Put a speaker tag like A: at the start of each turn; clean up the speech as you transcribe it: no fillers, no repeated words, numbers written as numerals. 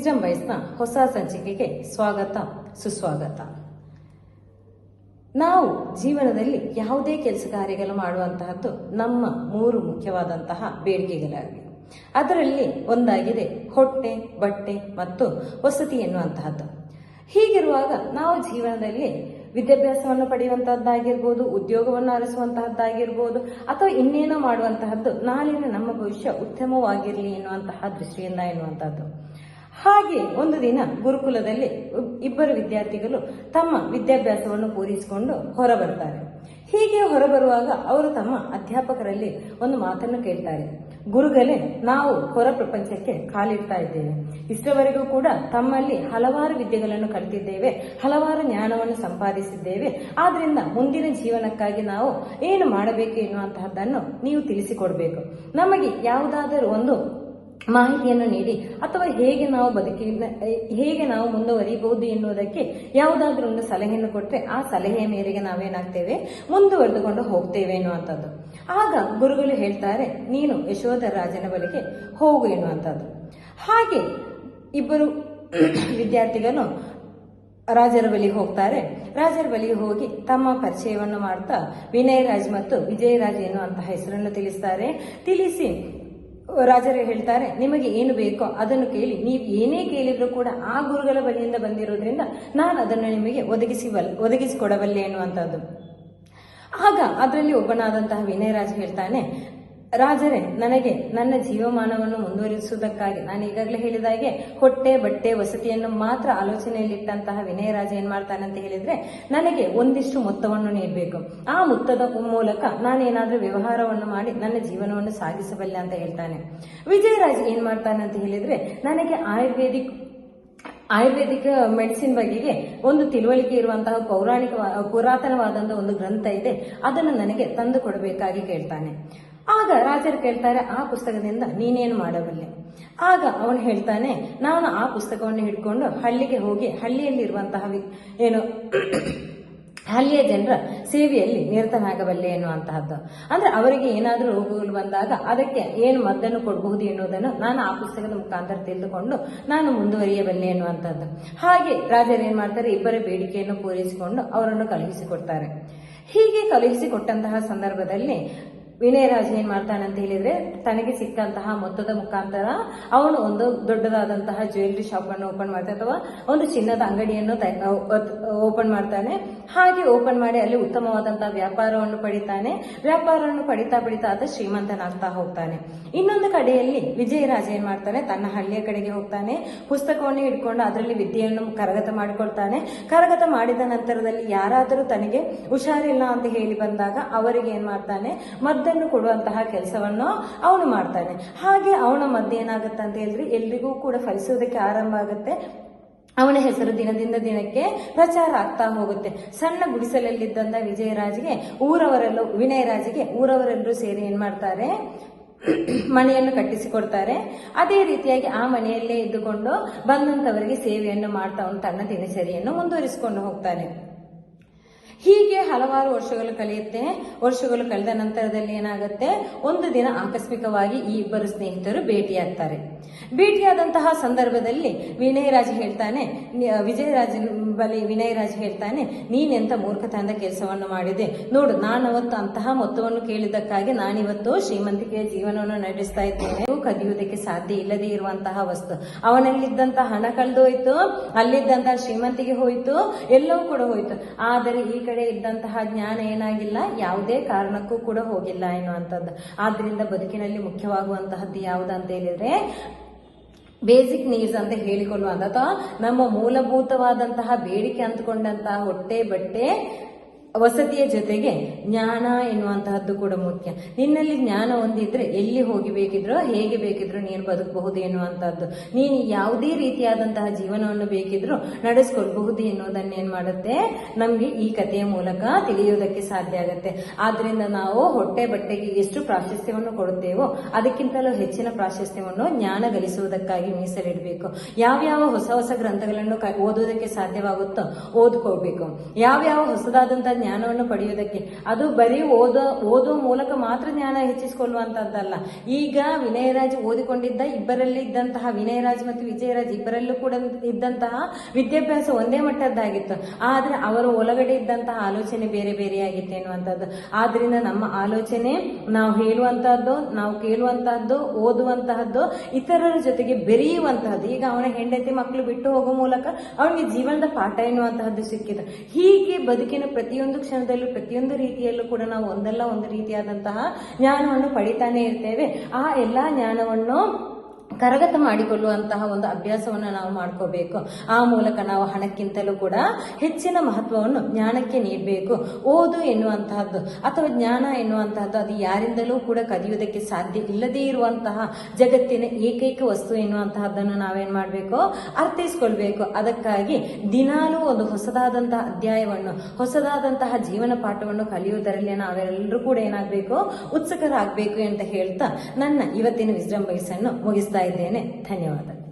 A: Wisdom ವೈಸ್ನ ಹೊಸ ಸಂಚಿಕೆಗೆ ಸ್ವಾಗತ ಸುಸ್ವಾಗತ. ನಾವು ಜೀವನದಲ್ಲಿ ಯಾವುದೇ ಕೆಲಸ ಕಾರ್ಯಗಳು ಮಾಡುವಂತಹದ್ದು ನಮ್ಮ 3 ಮುಖ್ಯವಾದಂತಹ ಬೇಡಿಕೆಗಳಾಗಿವೆ. ಅದರಲ್ಲಿ ಒಂದಾಗಿದೆ ಹೊಟ್ಟೆ, ಬಟ್ಟೆ ಮತ್ತು ವಸತಿ ಎನ್ನುವಂತಹದ್ದು. ಹೀಗಿರುವಾಗ ನಾವು ಜೀವನದಲ್ಲಿ ವಿದ್ಯಾಭ್ಯಾಸವನ್ನು ಪಡೆಯುವಂತಹದ್ದಾಗಿರ್ಬೋದು, ಉದ್ಯೋಗವನ್ನು ಅರಸುವಂತಹದ್ದಾಗಿರ್ಬೋದು, ಅಥವಾ ಇನ್ನೇನೋ ಮಾಡುವಂತಹದ್ದು ನಾಳಿನ ನಮ್ಮ ಭವಿಷ್ಯ ಉತ್ತಮವಾಗಿರಲಿ ಎನ್ನುವಂತಹ ದೃಷ್ಟಿಯಿಂದ ಎನ್ನುವಂತಹದ್ದು. ಹಾಗೆ ಒಂದು ದಿನ ಗುರುಕುಲದಲ್ಲಿ ಇಬ್ಬರು ವಿದ್ಯಾರ್ಥಿಗಳು ತಮ್ಮ ವಿದ್ಯಾಭ್ಯಾಸವನ್ನು ಪೂರೈಸಿಕೊಂಡು ಹೊರಬರ್ತಾರೆ. ಹೀಗೆ ಹೊರಬರುವಾಗ ಅವರು ತಮ್ಮ ಅಧ್ಯಾಪಕರಲ್ಲಿ ಒಂದು ಮಾತನ್ನು ಕೇಳ್ತಾರೆ. ಗುರುಗಳೇ, ನಾವು ಹೊರ ಪ್ರಪಂಚಕ್ಕೆ ಕಾಲಿಡ್ತಾ ಇದ್ದೇವೆ. ಇಷ್ಟವರೆಗೂ ಕೂಡ ತಮ್ಮಲ್ಲಿ ಹಲವಾರು ವಿದ್ಯೆಗಳನ್ನು ಕಲಿತಿದ್ದೇವೆ, ಹಲವಾರು ಜ್ಞಾನವನ್ನು ಸಂಪಾದಿಸಿದ್ದೇವೆ. ಆದ್ರಿಂದ ಮುಂದಿನ ಜೀವನಕ್ಕಾಗಿ ನಾವು ಏನು ಮಾಡಬೇಕು ಎನ್ನುವಂತಹದ್ದನ್ನು ನೀವು ತಿಳಿಸಿಕೊಡ್ಬೇಕು. ನಮಗೆ ಯಾವುದಾದರೂ ಒಂದು ಮಾಹಿತಿಯನ್ನು ನೀಡಿ, ಅಥವಾ ಹೇಗೆ ನಾವು ಮುಂದುವರಿಯಬಹುದು ಎನ್ನುವುದಕ್ಕೆ ಯಾವುದಾದ್ರೂ ಒಂದು ಸಲಹೆಯನ್ನು ಕೊಟ್ಟರೆ ಆ ಸಲಹೆಯ ಮೇರೆಗೆ ನಾವೇನಾಗ್ತೇವೆ, ಮುಂದುವರೆದುಕೊಂಡು ಹೋಗ್ತೇವೆ ಎನ್ನುವಂಥದ್ದು. ಆಗ ಗುರುಗಳು ಹೇಳ್ತಾರೆ, ನೀನು ಯಶೋಧರ ರಾಜನ ಬಳಿಗೆ ಹೋಗು ಎನ್ನುವಂಥದ್ದು. ಹಾಗೆ ಇಬ್ಬರು ವಿದ್ಯಾರ್ಥಿಗಳು ರಾಜರ ಬಳಿಗೆ ಹೋಗ್ತಾರೆ. ರಾಜರ ಬಳಿಗೆ ಹೋಗಿ ತಮ್ಮ ಪರಿಚಯವನ್ನು ಮಾಡ್ತಾ ವಿನಯರಾಜ್ ಮತ್ತು ವಿಜಯರಾಜ್ ಎನ್ನುವಂತಹ ಹೆಸರನ್ನು ತಿಳಿಸಿ ರಾಜರೇ ಹೇಳ್ತಾರೆ, ನಿಮಗೆ ಏನು ಬೇಕೋ ಅದನ್ನು ನೀವು ಏನೇ ಕೇಳಿದ್ರು ಕೂಡ ಆ ಗುರುಗಳ ಬಳಿಯಿಂದ ಬಂದಿರೋದ್ರಿಂದ ನಾನು ಅದನ್ನು ನಿಮಗೆ ಒದಗಿಸಿಕೊಡಬಲ್ಲೆ ಎನ್ನುವಂಥದ್ದು. ಆಗ ಅದರಲ್ಲಿ ಒಬ್ಬನಾದಂತಹ ವಿನಯರಾಜ್ ಹೇಳ್ತಾನೆ, ರಾಜರೇ, ನನಗೆ ನನ್ನ ಜೀವಮಾನವನ್ನು ಮುಂದುವರಿಸುವುದಕ್ಕಾಗಿ ನಾನು ಈಗಾಗಲೇ ಹೇಳಿದ ಹಾಗೆ ಹೊಟ್ಟೆ, ಬಟ್ಟೆ, ವಸತಿಯನ್ನು ಮಾತ್ರ ಆಲೋಚನೆಯಲ್ಲಿಟ್ಟಂತಹ ವಿನಯರಾಜ ಏನ್ ಮಾಡ್ತಾನೆ ಅಂತ ಹೇಳಿದ್ರೆ, ನನಗೆ ಒಂದಿಷ್ಟು ಮೊತ್ತವನ್ನು ನೀಡಬೇಕು. ಆ ಮೊತ್ತದ ಮೂಲಕ ನಾನೇನಾದ್ರೂ ವ್ಯವಹಾರವನ್ನು ಮಾಡಿ ನನ್ನ ಜೀವನವನ್ನು ಸಾಗಿಸಬಲ್ಲೆ ಅಂತ ಹೇಳ್ತಾನೆ. ವಿಜಯರಾಜ್ ಏನ್ ಮಾಡ್ತಾನೆ ಅಂತ ಹೇಳಿದ್ರೆ, ನನಗೆ ಆಯುರ್ವೇದಿಕ್ ಮೆಡಿಸಿನ್ ಬಗೆಗೆ ಒಂದು ತಿಳುವಳಿಕೆ ಇರುವಂತಹ ಪುರಾತನವಾದಂತಹ ಒಂದು ಗ್ರಂಥ ಇದೆ, ಅದನ್ನು ನನಗೆ ತಂದು ಕೊಡಬೇಕಾಗಿ ಕೇಳ್ತಾನೆ. ಆಗ ರಾಜರು ಕೇಳ್ತಾರೆ, ಆ ಪುಸ್ತಕದಿಂದ ನೀನೇನು ಮಾಡಬಲ್ಲೆ? ಆಗ ಅವನು ಹೇಳ್ತಾನೆ, ನಾನು ಆ ಪುಸ್ತಕವನ್ನು ಹಿಡ್ಕೊಂಡು ಹಳ್ಳಿಗೆ ಹೋಗಿ ಹಳ್ಳಿಯಲ್ಲಿರುವಂತಹ ಹಳ್ಳಿಯ ಜನರ ಸೇವೆಯಲ್ಲಿ ನಿರತನಾಗಬಲ್ಲೆ ಎನ್ನುವಂತಹದ್ದು. ಅಂದ್ರೆ ಅವರಿಗೆ ಏನಾದರೂ ರೋಗಗಳು ಬಂದಾಗ ಅದಕ್ಕೆ ಏನು ಮದ್ದನ್ನು ಕೊಡಬಹುದು ಎನ್ನುವುದನ್ನು ನಾನು ಆ ಪುಸ್ತಕದ ಮುಖಾಂತರ ತಿಳಿದುಕೊಂಡು ನಾನು ಮುಂದುವರಿಯಬಲ್ಲೆ ಎನ್ನುವಂತಹದ್ದು. ಹಾಗೆ ರಾಜರು ಏನ್ ಮಾಡ್ತಾರೆ, ಇಬ್ಬರ ಬೇಡಿಕೆಯನ್ನು ಪೂರೈಸಿಕೊಂಡು ಅವರನ್ನು ಕಳುಹಿಸಿಕೊಡ್ತಾರೆ. ಹೀಗೆ ಕಳುಹಿಸಿಕೊಟ್ಟಂತಹ ಸಂದರ್ಭದಲ್ಲಿ ವಿನಯರಾಜ್ ಏನ್ ಮಾಡ್ತಾನೆ ಅಂತ ಹೇಳಿದ್ರೆ, ತನಗೆ ಸಿಕ್ಕಂತಹ ಮೊತ್ತದ ಮುಖಾಂತರ ಅವನು ಒಂದು ದೊಡ್ಡದಾದಂತಹ ಜ್ಯುವೆಲ್ಲರಿ ಶಾಪ್ ಅನ್ನು ಓಪನ್ ಮಾಡ್ತಾನೆ, ಅಥವಾ ಒಂದು ಚಿನ್ನದ ಅಂಗಡಿಯನ್ನು ಓಪನ್ ಮಾಡ್ತಾನೆ. ಹಾಗೆ ಓಪನ್ ಮಾಡಿ ಅಲ್ಲಿ ಉತ್ತಮವಾದಂತಹ ವ್ಯಾಪಾರವನ್ನು ಪಡಿತಾನೆ. ವ್ಯಾಪಾರವನ್ನು ಪಡಿತಾ ಆತ ಶ್ರೀಮಂತನಾಗ್ತಾ ಹೋಗ್ತಾನೆ. ಇನ್ನೊಂದು ಕಡೆಯಲ್ಲಿ ವಿಜಯರಾಜ ಏನ್ ಮಾಡ್ತಾನೆ, ತನ್ನ ಹಳ್ಳಿಯ ಕಡೆಗೆ ಹೋಗ್ತಾನೆ. ಪುಸ್ತಕವನ್ನು ಹಿಡ್ಕೊಂಡು ಅದರಲ್ಲಿ ವಿದ್ಯೆಯನ್ನು ಕರಗತ ಮಾಡಿಕೊಳ್ತಾನೆ. ಕರಗತ ಮಾಡಿದ ನಂತರದಲ್ಲಿ ಯಾರಾದರೂ ತನಗೆ ಹುಷಾರಿಲ್ಲ ಅಂತ ಹೇಳಿ ಬಂದಾಗ ಅವರಿಗೆ ಏನ್ ಮಾಡ್ತಾನೆ, ಮದ್ದನ್ನು ಕೊಡುವಂತಹ ಕೆಲಸವನ್ನು ಅವನು ಮಾಡ್ತಾನೆ. ಹಾಗೆ ಅವನ ಮದ್ದು ಏನಾಗುತ್ತೆ ಅಂತ ಹೇಳಿದ್ರೆ ಎಲ್ರಿಗೂ ಕೂಡ ಫಲಿಸೋದಕ್ಕೆ ಆರಂಭ ಆಗುತ್ತೆ. ಅವನ ಹೆಸರು ದಿನದಿಂದ ದಿನಕ್ಕೆ ಪ್ರಚಾರ ಆಗ್ತಾ ಹೋಗುತ್ತೆ. ಸಣ್ಣ ಗುಡಿಸಲಲ್ಲಿದ್ದಂತ ವಿನಯರಾಜಿಗೆ ಊರವರೆಲ್ಲರೂ ಸೇರಿ ಏನ್ ಮಾಡ್ತಾರೆ, ಮನೆಯನ್ನು ಕಟ್ಟಿಸಿಕೊಡ್ತಾರೆ. ಅದೇ ರೀತಿಯಾಗಿ ಆ ಮನೆಯಲ್ಲೇ ಇದ್ದುಕೊಂಡು ಬಂದಂತವರಿಗೆ ಸೇವೆಯನ್ನು ಮಾಡ್ತಾ ಅವನು ತನ್ನ ದಿನಚರಿಯನ್ನು ಮುಂದುವರಿಸಿಕೊಂಡು ಹೋಗ್ತಾನೆ. ಹೀಗೆ ಹಲವಾರು ವರ್ಷಗಳು ಕಳೆದ ನಂತರದಲ್ಲಿ ಏನಾಗುತ್ತೆ, ಒಂದು ದಿನ ಆಕಸ್ಮಿಕವಾಗಿ ಈ ಇಬ್ಬರು ಸ್ನೇಹಿತರು ಭೇಟಿಯಾಗ್ತಾರೆ. ಭೇಟಿಯಾದಂತಹ ಸಂದರ್ಭದಲ್ಲಿ ವಿನಯರಾಜ್ ಹೇಳ್ತಾನೆ, ನೀನೆಂತ ಮೂರ್ಖತನದ ಕೆಲಸವನ್ನು ಮಾಡಿದೆ ನೋಡು, ನಾನವತ್ತು ಅಂತಹ ಮೊತ್ತವನ್ನು ಕೇಳಿದ್ದಕ್ಕಾಗಿ ನಾನಿವತ್ತು ಶ್ರೀಮಂತಿಕೆಯ ಜೀವನವನ್ನು ನಡೆಸ್ತಾ ಇದ್ದೇನೆ. ಕದಿಯುವುದಕ್ಕೆ ಸಾಧ್ಯ ಇಲ್ಲದೆ ಇರುವಂತಹ ವಸ್ತು, ಅವನಲ್ಲಿದ್ದಂತಹ ಹಣ ಕಳೆದೋಯ್ತು, ಅಲ್ಲಿದ್ದಂತಹ ಶ್ರೀಮಂತಿಗೆ ಹೋಯ್ತು, ಎಲ್ಲವೂ ಕೂಡ ಹೋಯ್ತು. ಆದರೆ ಈ ಕಡೆ ಇದ್ದಂತಹ ಜ್ಞಾನ ಏನಾಗಿಲ್ಲ, ಯಾವುದೇ ಕಾರಣಕ್ಕೂ ಕೂಡ ಹೋಗಿಲ್ಲ ಎನ್ನುವಂಥದ್ದು. ಆದ್ರಿಂದ ಬದುಕಿನಲ್ಲಿ ಮುಖ್ಯವಾಗುವಂತಹದ್ದು ಯಾವುದಂತ ಹೇಳಿದ್ರೆ ಬೇಸಿಕ್ ನೀಡ್ಸ್ ಅಂತ ಹೇಳಿಕೊಳ್ಳುವಂತ, ಅಥವಾ ನಮ್ಮ ಮೂಲಭೂತವಾದಂತಹ ಬೇಡಿಕೆ ಅಂದುಕೊಂಡಂತಹ ಹೊಟ್ಟೆ, ಬಟ್ಟೆ, ವಸತಿಯ ಜೊತೆಗೆ ಜ್ಞಾನ ಎನ್ನುವಂತಹದ್ದು ಕೂಡ ಮುಖ್ಯ. ನಿನ್ನಲ್ಲಿ ಜ್ಞಾನ ಹೊಂದಿದ್ರೆ ಎಲ್ಲಿ ಹೋಗಿ ಬೇಕಿದ್ರೋ ಹೇಗೆ ಬೇಕಿದ್ರೂ ನೀನು ಬದುಕಬಹುದು ಎನ್ನುವಂತಹದ್ದು. ನೀನು ಯಾವುದೇ ರೀತಿಯಾದಂತಹ ಜೀವನವನ್ನು ಬೇಕಿದ್ರೂ ನಡೆಸ್ಕೊಳ್ಬಹುದು ಎನ್ನುವುದನ್ನ ಏನ್ ಮಾಡುತ್ತೆ, ನಮ್ಗೆ ಈ ಕಥೆಯ ಮೂಲಕ ತಿಳಿಯುವುದಕ್ಕೆ ಸಾಧ್ಯ ಆಗುತ್ತೆ. ಆದ್ರಿಂದ ನಾವು ಹೊಟ್ಟೆ, ಬಟ್ಟೆಗೆ ಎಷ್ಟು ಪ್ರಾಶಸ್ತ್ಯವನ್ನು ಕೊಡುತ್ತೇವೋ ಅದಕ್ಕಿಂತಲೂ ಹೆಚ್ಚಿನ ಪ್ರಾಶಸ್ತ್ಯವನ್ನು ಜ್ಞಾನ ಗಳಿಸುವುದಕ್ಕಾಗಿ ಮೀಸಲಿಡಬೇಕು. ಯಾವ್ಯಾವ ಹೊಸ ಗ್ರಂಥಗಳನ್ನು ಓದುವುದಕ್ಕೆ ಸಾಧ್ಯವಾಗುತ್ತೋ ಓದ್ಕೋಬೇಕು. ಯಾವ್ಯಾವ ಹೊಸದಾದಂತಹ ಜ್ಞಾನವನ್ನು ಪಡೆಯುವುದಕ್ಕೆ. ಅದು ಬರೀ ಓದೋ ಮೂಲಕ ಮಾತ್ರ ಜ್ಞಾನ ಹೆಚ್ಚಿಸಿಕೊಳ್ಳುವಂತದ್ದಲ್ಲ. ಈಗ ವಿನಯರಾಜ್ ಓದಿಕೊಂಡಿದ್ದ ಇಬ್ಬರಲ್ಲಿ ಇದ್ದಂತಹ ವಿನಯರಾಜ್ ಮತ್ತು ವಿಜಯರಾಜ್ ಇಬ್ಬರಲ್ಲೂ ಕೂಡ ಇದ್ದಂತಹ ವಿದ್ಯಾಭ್ಯಾಸ ಒಂದೇ ಮಟ್ಟದ್ದಾಗಿತ್ತು. ಆದ್ರೆ ಅವರ ಒಳಗಡೆ ಇದ್ದಂತಹ ಆಲೋಚನೆ ಬೇರೆ ಬೇರೆಯಾಗಿತ್ತು ಎನ್ನುವಂಥದ್ದು. ಆದ್ರಿಂದ ನಮ್ಮ ಆಲೋಚನೆ, ನಾವು ಹೇಳುವಂತಹದ್ದು, ನಾವು ಕೇಳುವಂತಹದ್ದು, ಓದುವಂತಹದ್ದು, ಇತರರ ಜೊತೆಗೆ ಬೆರೆಯುವಂತಹದ್ದು. ಈಗ ಅವನ ಹೆಂಡತಿ ಮಕ್ಕಳು ಬಿಟ್ಟು ಹೋಗುವ ಮೂಲಕ ಅವನಿಗೆ ಜೀವನದ ಪಾಠ ಎನ್ನುವಂತಹದ್ದು ಸಿಕ್ಕಿದೆ. ಹೀಗೆ ಬದುಕಿನ ಪ್ರತಿಯೊಂದು ಕ್ಷಣದಲ್ಲೂ ಪ್ರತಿಯೊಂದು ರೀತಿಯಲ್ಲೂ ಕೂಡ ನಾವು ಒಂದಲ್ಲ ಒಂದು ರೀತಿಯಾದಂತಹ ಜ್ಞಾನವನ್ನು ಪಡಿತಾನೆ ಇರ್ತೇವೆ. ಆ ಎಲ್ಲಾ ಜ್ಞಾನವನ್ನು ಕರಗತ ಮಾಡಿಕೊಳ್ಳುವಂತಹ ಒಂದು ಅಭ್ಯಾಸವನ್ನು ನಾವು ಮಾಡ್ಕೋಬೇಕು. ಆ ಮೂಲಕ ನಾವು ಹಣಕ್ಕಿಂತಲೂ ಕೂಡ ಹೆಚ್ಚಿನ ಮಹತ್ವವನ್ನು ಜ್ಞಾನಕ್ಕೆ ನೀಡಬೇಕು. ಓದು ಎನ್ನುವಂತಹದ್ದು ಅಥವಾ ಜ್ಞಾನ ಎನ್ನುವಂತಹದ್ದು ಅದು ಯಾರಿಂದಲೂ ಕೂಡ ಕದಿಯುವುದಕ್ಕೆ ಸಾಧ್ಯ ಇಲ್ಲದೇ ಇರುವಂತಹ ಜಗತ್ತಿನ ಏಕೈಕ ವಸ್ತು ಎನ್ನುವಂತಹದ್ದನ್ನು ನಾವೇನ್ ಮಾಡಬೇಕು, ಅರ್ಥೈಸ್ಕೊಳ್ಬೇಕು. ಅದಕ್ಕಾಗಿ ದಿನಾಲೂ ಒಂದು ಹೊಸದಾದಂತಹ ಅಧ್ಯಾಯವನ್ನು, ಹೊಸದಾದಂತಹ ಜೀವನ ಪಾಠವನ್ನು ಕಲಿಯುವುದರಲ್ಲಿ ನಾವೆಲ್ಲರೂ ಕೂಡ ಏನಾಗಬೇಕು, ಉತ್ಸುಕರಾಗಬೇಕು ಅಂತ ಹೇಳ್ತಾ ನನ್ನ ಇವತ್ತಿನ ವಿಸ್ಡಮ್ ಬೈಟ್ಸ್ ಅನ್ನು ಮುಗಿಸ್ತಾ ಇದ್ದೇನೆ. ಧನ್ಯವಾದ.